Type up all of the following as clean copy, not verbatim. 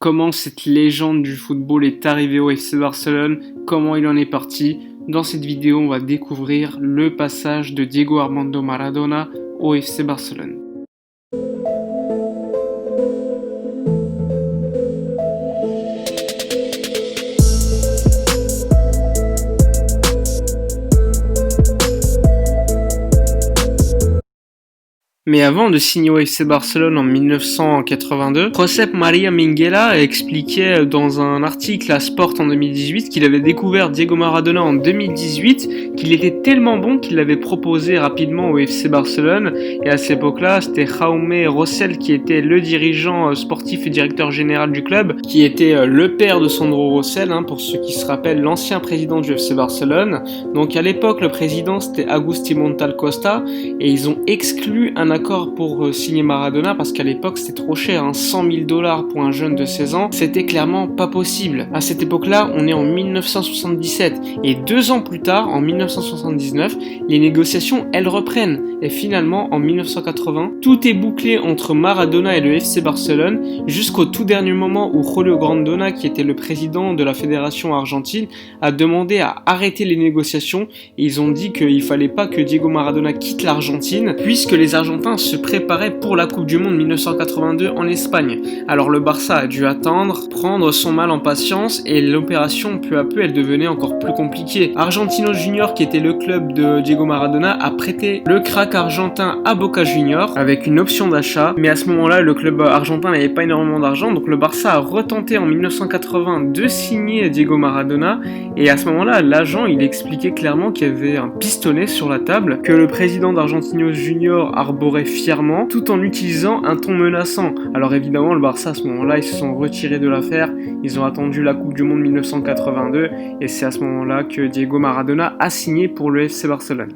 comment cette légende du football est arrivée au FC Barcelone, comment il en est parti. Dans cette vidéo, on va découvrir le passage de Diego Armando Maradona au FC Barcelone. Mais avant de signer au FC Barcelone en 1982, Josep Maria Minguella expliquait dans un article à Sport en 2018 qu'il avait découvert Diego Maradona en 2018, qu'il était tellement bon qu'il l'avait proposé rapidement au FC Barcelone. Et à cette époque-là, c'était Jaume Rosell qui était le dirigeant sportif et directeur général du club, qui était le père de Sandro Rosell, pour ceux qui se rappellent, l'ancien président du FC Barcelone. Donc à l'époque, le président c'était Agustí Montal Costa, et ils ont exclu un accord pour signer Maradona parce qu'à l'époque c'était trop cher, $100 000 pour un jeune de 16 ans, c'était clairement pas possible. À cette époque-là, on est en 1977 et 2 ans plus tard, en 1979, les négociations elles reprennent et finalement en 1980, tout est bouclé entre Maradona et le FC Barcelone jusqu'au tout dernier moment où Julio Grondona, qui était le président de la fédération argentine, a demandé à arrêter les négociations et ils ont dit qu'il fallait pas que Diego Maradona quitte l'Argentine puisque les Argentins se préparaient pour la Coupe du Monde 1982 en Espagne. Alors le Barça a dû attendre, prendre son mal en patience et l'opération peu à peu elle devenait encore plus compliquée. Argentinos Juniors, qui était le club de Diego Maradona, a prêté le crack argentin à Boca Juniors avec une option d'achat, mais à ce moment-là le club argentin n'avait pas énormément d'argent, donc le Barça a retenté en 1980 de signer Diego Maradona et à ce moment-là l'agent il expliquait clairement qu'il y avait un pistolet sur la table que le président d'Argentinos Juniors arborait fièrement tout en utilisant un ton menaçant. Alors évidemment le Barça à ce moment-là ils se sont retirés de l'affaire, ils ont attendu la Coupe du Monde 1982 et c'est à ce moment-là que Diego Maradona a signé pour le FC Barcelone.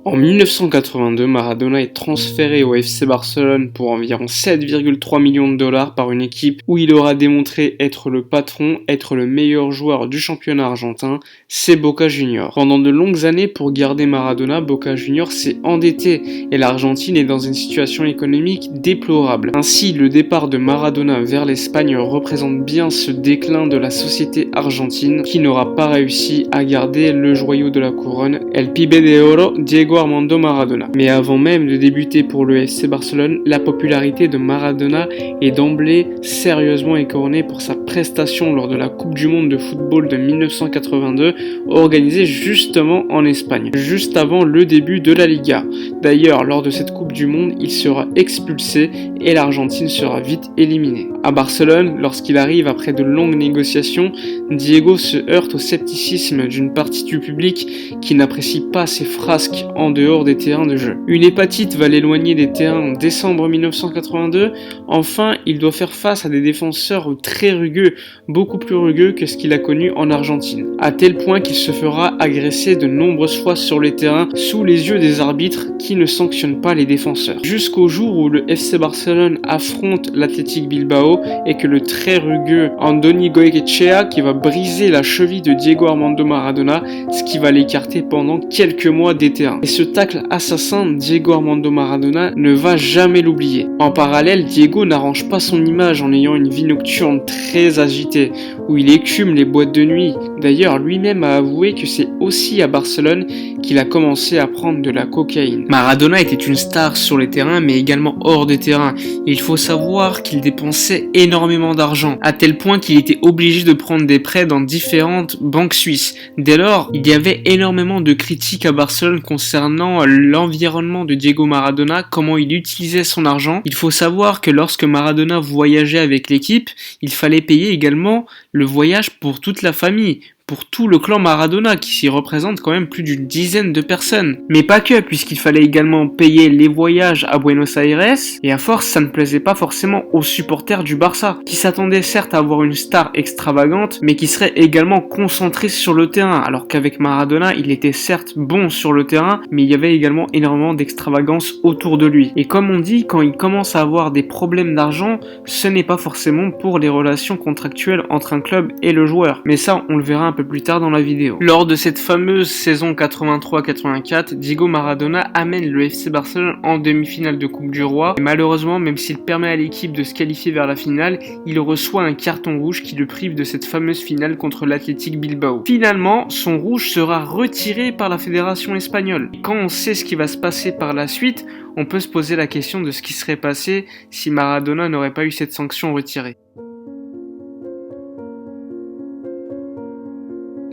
En 1982, Maradona est transféré au FC Barcelone pour environ 7,3 millions de dollars par une équipe où il aura démontré être le patron, être le meilleur joueur du championnat argentin, c'est Boca Juniors. Pendant de longues années, pour garder Maradona, Boca Juniors s'est endetté et l'Argentine est dans une situation économique déplorable. Ainsi, le départ de Maradona vers l'Espagne représente bien ce déclin de la société argentine qui n'aura pas réussi à garder le joyau de la couronne, El Pibe de Oro, Diego Armando Maradona. Mais avant même de débuter pour le FC Barcelone, la popularité de Maradona est d'emblée sérieusement écornée pour sa prestation lors de la Coupe du Monde de football de 1982, organisée justement en Espagne, juste avant le début de la Liga. D'ailleurs, lors de cette Coupe du Monde, il sera expulsé et l'Argentine sera vite éliminée. À Barcelone, lorsqu'il arrive après de longues négociations, Diego se heurte au scepticisme d'une partie du public qui n'apprécie pas ses frasques en dehors des terrains de jeu. Une hépatite va l'éloigner des terrains en décembre 1982. Enfin, il doit faire face à des défenseurs très rugueux, beaucoup plus rugueux que ce qu'il a connu en Argentine, à tel point qu'il se fera agresser de nombreuses fois sur les terrains sous les yeux des arbitres qui ne sanctionnent pas les défenseurs. Jusqu'au jour où le FC Barcelone affronte l'Athletic Bilbao et que le très rugueux Andoni Goicoechea qui va briser la cheville de Diego Armando Maradona, ce qui va l'écarter pendant quelques mois des terrains. Et ce tacle assassin, Diego Armando Maradona ne va jamais l'oublier. En parallèle, Diego n'arrange pas son image en ayant une vie nocturne très agitée, où il écume les boîtes de nuit. D'ailleurs, lui-même a avoué que c'est aussi à Barcelone qu'il a commencé à prendre de la cocaïne. Maradona était une star sur les terrains, mais également hors des terrains. Et il faut savoir qu'il dépensait énormément d'argent, à tel point qu'il était obligé de prendre des prêts dans différentes banques suisses. Dès lors, il y avait énormément de critiques à Barcelone concernant l'environnement de Diego Maradona, comment il utilisait son argent. Il faut savoir que lorsque Maradona voyageait avec l'équipe, il fallait payer également le voyage pour toute la famille, pour tout le clan Maradona qui s'y représente quand même plus d'une dizaine de personnes. Mais pas que, puisqu'il fallait également payer les voyages à Buenos Aires et à force ça ne plaisait pas forcément aux supporters du Barça qui s'attendaient certes à avoir une star extravagante mais qui serait également concentrée sur le terrain, alors qu'avec Maradona il était certes bon sur le terrain mais il y avait également énormément d'extravagance autour de lui. Et comme on dit, quand il commence à avoir des problèmes d'argent, ce n'est pas forcément pour les relations contractuelles entre un club et le joueur, mais ça on le verra un peu peu plus tard dans la vidéo. Lors de cette fameuse saison 83-84, Diego Maradona amène le FC Barcelone en demi-finale de Coupe du Roi. Et malheureusement, même s'il permet à l'équipe de se qualifier vers la finale, il reçoit un carton rouge qui le prive de cette fameuse finale contre l'Athletic Bilbao. Finalement, son rouge sera retiré par la fédération espagnole. Et quand on sait ce qui va se passer par la suite, on peut se poser la question de ce qui serait passé si Maradona n'aurait pas eu cette sanction retirée.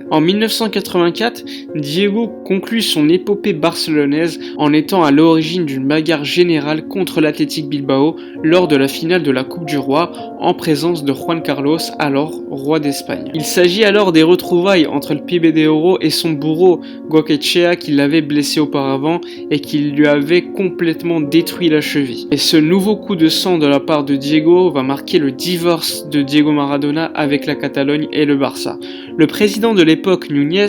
En 1984, Diego conclut son épopée barcelonaise en étant à l'origine d'une bagarre générale contre l'Athletic Bilbao lors de la finale de la Coupe du Roi en présence de Juan Carlos, alors roi d'Espagne. Il s'agit alors des retrouvailles entre le Pibe de Oro et son bourreau Goicoechea qui l'avait blessé auparavant et qui lui avait complètement détruit la cheville. Et ce nouveau coup de sang de la part de Diego va marquer le divorce de Diego Maradona avec la Catalogne et le Barça. Le président de l'époque, Núñez,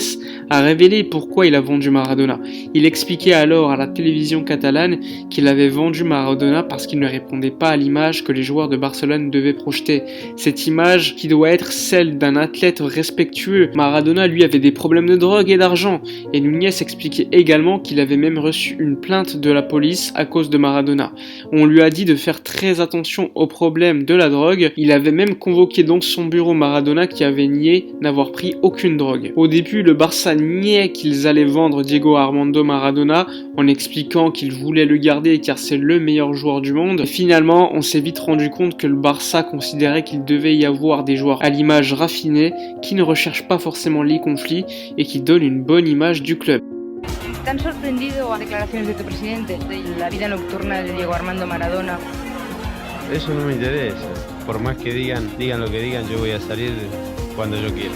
a révélé pourquoi il a vendu Maradona. Il expliquait alors à la télévision catalane qu'il avait vendu Maradona parce qu'il ne répondait pas à l'image que les joueurs de Barcelone devaient projeter. Cette image qui doit être celle d'un athlète respectueux. Maradona, lui, avait des problèmes de drogue et d'argent. Et Núñez expliquait également qu'il avait même reçu une plainte de la police à cause de Maradona. On lui a dit de faire très attention aux problèmes de la drogue. Il avait même convoqué dans son bureau Maradona qui avait nié n'avoir pris aucune drogue. Au début, le Barça niait qu'ils allaient vendre Diego Armando Maradona en expliquant qu'ils voulaient le garder car c'est le meilleur joueur du monde. Et finalement, on s'est vite rendu compte que le Barça considérait qu'il devait y avoir des joueurs à l'image raffinée qui ne recherchent pas forcément les conflits et qui donnent une bonne image du club. ¿Tan sorprendido a declaraciones de tu presidente de la vida nocturna de Diego Armando Maradona? Eso no me interesa. Por más que digan lo que digan, yo voy a salir cuando yo quiera.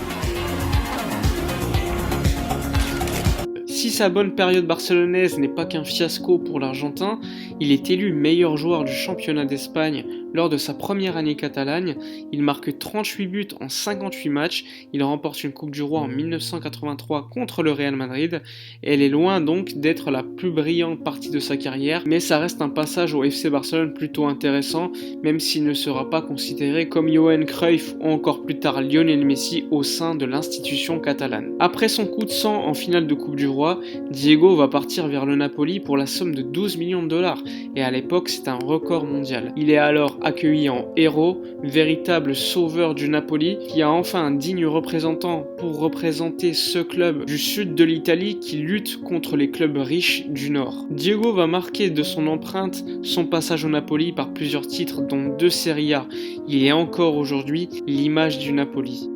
Si sa bonne période barcelonaise n'est pas qu'un fiasco pour l'Argentin, il est élu meilleur joueur du championnat d'Espagne lors de sa première année catalane. Il marque 38 buts en 58 matchs, il remporte une Coupe du Roi en 1983 contre le Real Madrid. Elle est loin donc d'être la plus brillante partie de sa carrière, mais ça reste un passage au FC Barcelone plutôt intéressant, même s'il ne sera pas considéré comme Johan Cruyff ou encore plus tard Lionel Messi au sein de l'institution catalane. Après son coup de sang en finale de Coupe du Roi, Diego va partir vers le Napoli pour la somme de 12 millions de dollars, et à l'époque c'est un record mondial. Il est alors accueilli en héros, véritable sauveur du Napoli, qui a enfin un digne représentant pour représenter ce club du sud de l'Italie qui lutte contre les clubs riches du nord. Diego va marquer de son empreinte son passage au Napoli par plusieurs titres dont 2 Serie A. Il est encore aujourd'hui l'image du Napoli.